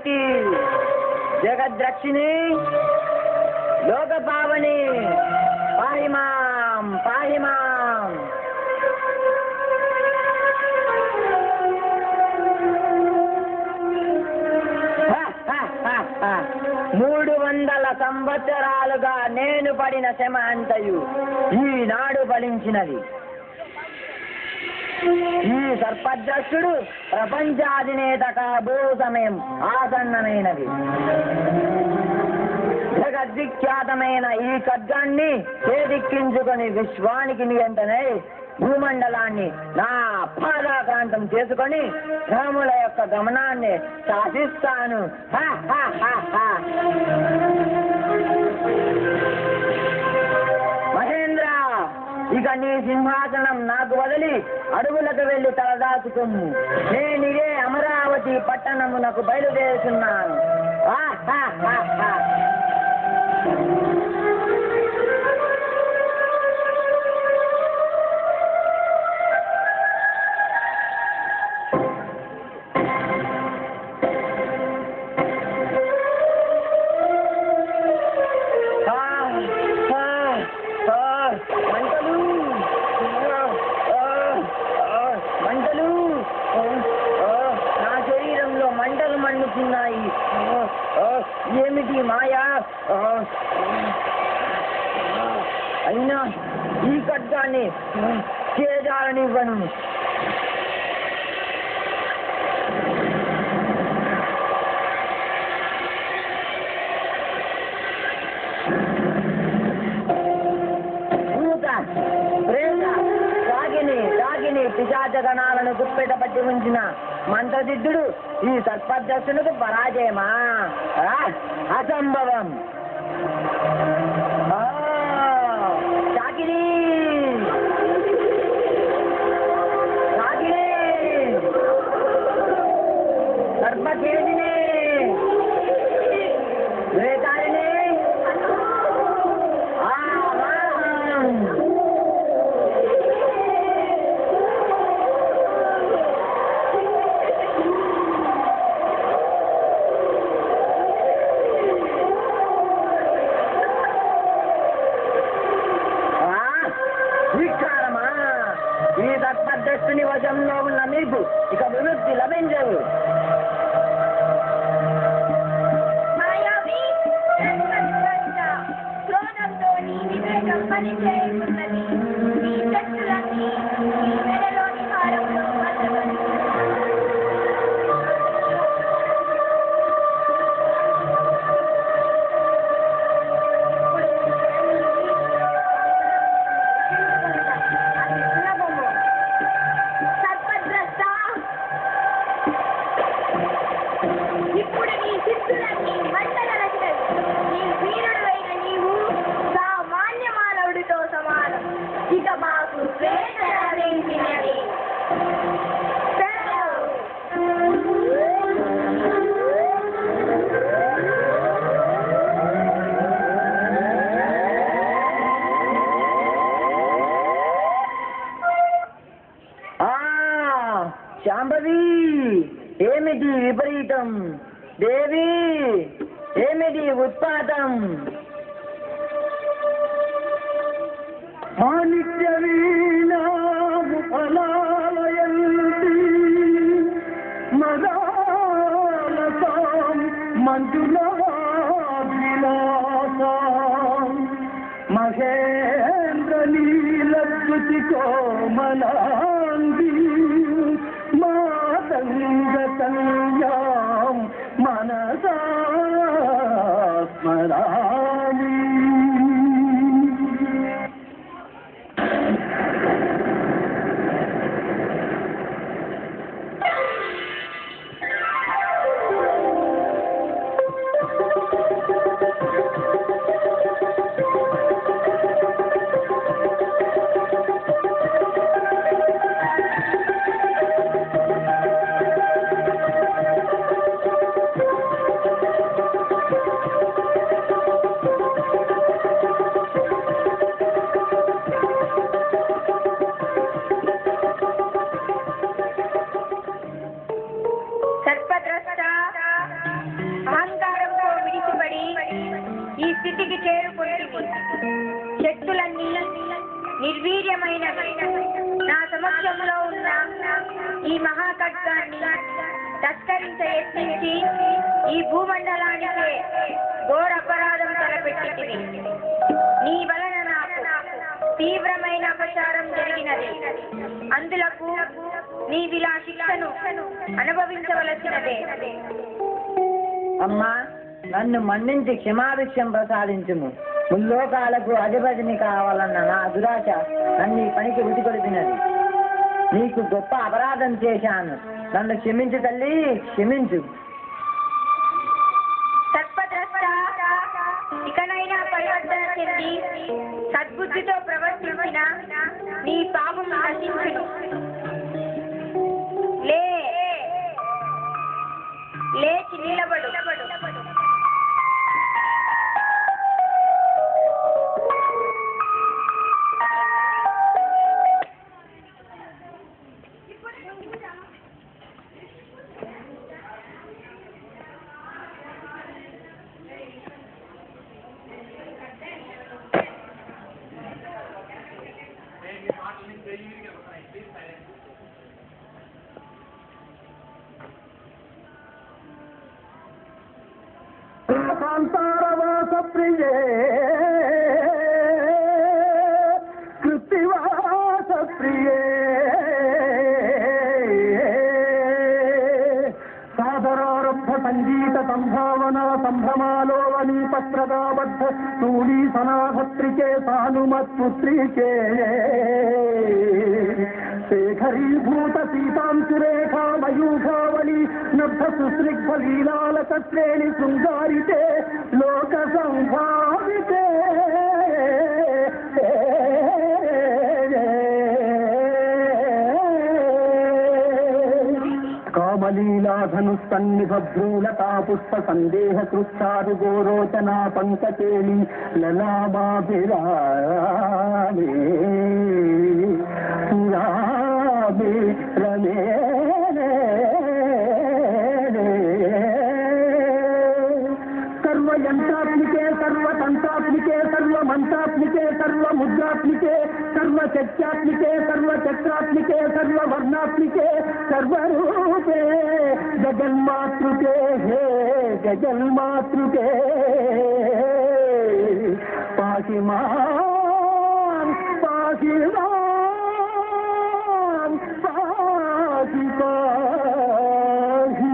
దేవకి జగద్రక్షిణి లోకపావని పాహిమాం పాహిమాం. 300 సంవత్సరాలుగా నేను పడిన శ్రమ అంతయు ఈనాడు ఫలించినది. ఈ సర్పద్రష్టుడు ప్రపంచాధినేత కాబో సమయం ఆసన్నమైనది. జగద్విఖ్యాతమైన ఈ ఖడ్గాన్ని చేదిక్కించుకొని విశ్వానికి నియంత్రణై భూమండలాన్ని నా పాదాక్రాంతం చేసుకొని రాముల యొక్క గమనాన్ని శాసిస్తాను. మహేంద్ర, ఇక నీ సింహాసనం నాకు వదిలి అడవులకు వెళ్లి తలదాచుకుము. నేనిదే అమరావతి పట్టణమునకు బయలుదేరుతున్నాను. ఏమిటి మాయా? అయినా ఈ ఖడ్గాన్ని చేజాలనివ్వను. పిశాచగణాలను గుప్పెట పట్టి ఉంచిన మంత్రసిద్ధుడు ఈ సర్పదర్శనకు పరాజయమా? అసంభవం. చాకిరీ చాకిరీ సర్పకేదిని వేదారిని వశంలో ఉన్న మీకు ఇక విముక్తి లభించదు. శాంభవి, ఏమిటి విపరీతం? దేవి, ఏమిటి ఉత్పాతం? మహేంద్ర నీలకృతి కోమలాంగి మాతంగతల్యాం మనసా స్మరామి. ఈ స్థితికి చేరుకుంటుంది. శక్తులన్నీ నిర్వీర్యమైనవి. నా సమక్షంలో ఉన్న ఈ మహాఖడ్గాన్ని తస్కరించ యత్నించి ఈ భూమండలానికే ఘోర అపరాధం తలపెట్టింది. నీ వలన నాకు తీవ్రమైన అపచారం జరిగినది. అందులకు నీవిలా శిక్షను అనుభవించవలసినదే. అమ్మా, నన్ను మన్నించి క్షమాభిక్షం ప్రసాదించుము. ముల్లోకాలకు అధిపతిని కావాలన్న నా దురాశ నన్ను ఈ పనికి రుచికొలిపినది. నీకు గొప్ప అపరాధం చేశాను, నన్ను క్షమించు తల్లి, క్షమించు. సర్పద్రష్ట, ఇకనైనా పరివర్తన చెంది సద్బుద్ధితో ప్రవర్తించిన నీ పాపం నశించును. లేచి నిలబడు. కాంతారవాస ప్రియే కృత్తివాస ప్రియే సాదరారబ్ధ సంగీత సంభావన సంభ్రమాలోవనీ పత్రదాబద్ధ తూళీ సనాభత్రికే సానుమత్పుత్రికే శేఖరీభూత సీతాంశురేఖా మయూఖావళి నభ సుస్నిగ్ధ లీలాలకత్రేణి శృంగారితే లోక సంభావితే కామలీలాధనుస్తన్నిభ్రూలతా పుష్ప సందేహ కృచ్చారు గోరోచనా పంకచేణి లలామాభిరామే రామే రమే సర్వయంత్రాత్మికే సర్వతంత్రాత్మికే సర్వమంత్రాత్మికే సర్వముద్రాత్మికే సర్వశక్త్యాత్మికే సర్వచక్రాత్మికే సర్వవర్ణాత్మికే సర్వరూపే జగన్మాతృకే హే జగన్మాతృకే పాహిమాన్ పాహిమాన్ పాహి పాహి.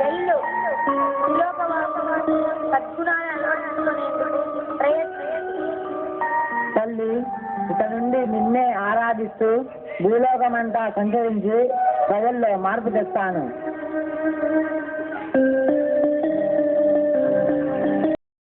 వెళ్ళు. సద్గుణాన్ని అలవర్చుకునేందుకు ప్రయత్నించు. తల్లి, ఇక నుండి నిన్నే ఆరాధిస్తూ భూలోకమంతా సంచరించి ప్రజల్లో మార్పు తెస్తాను.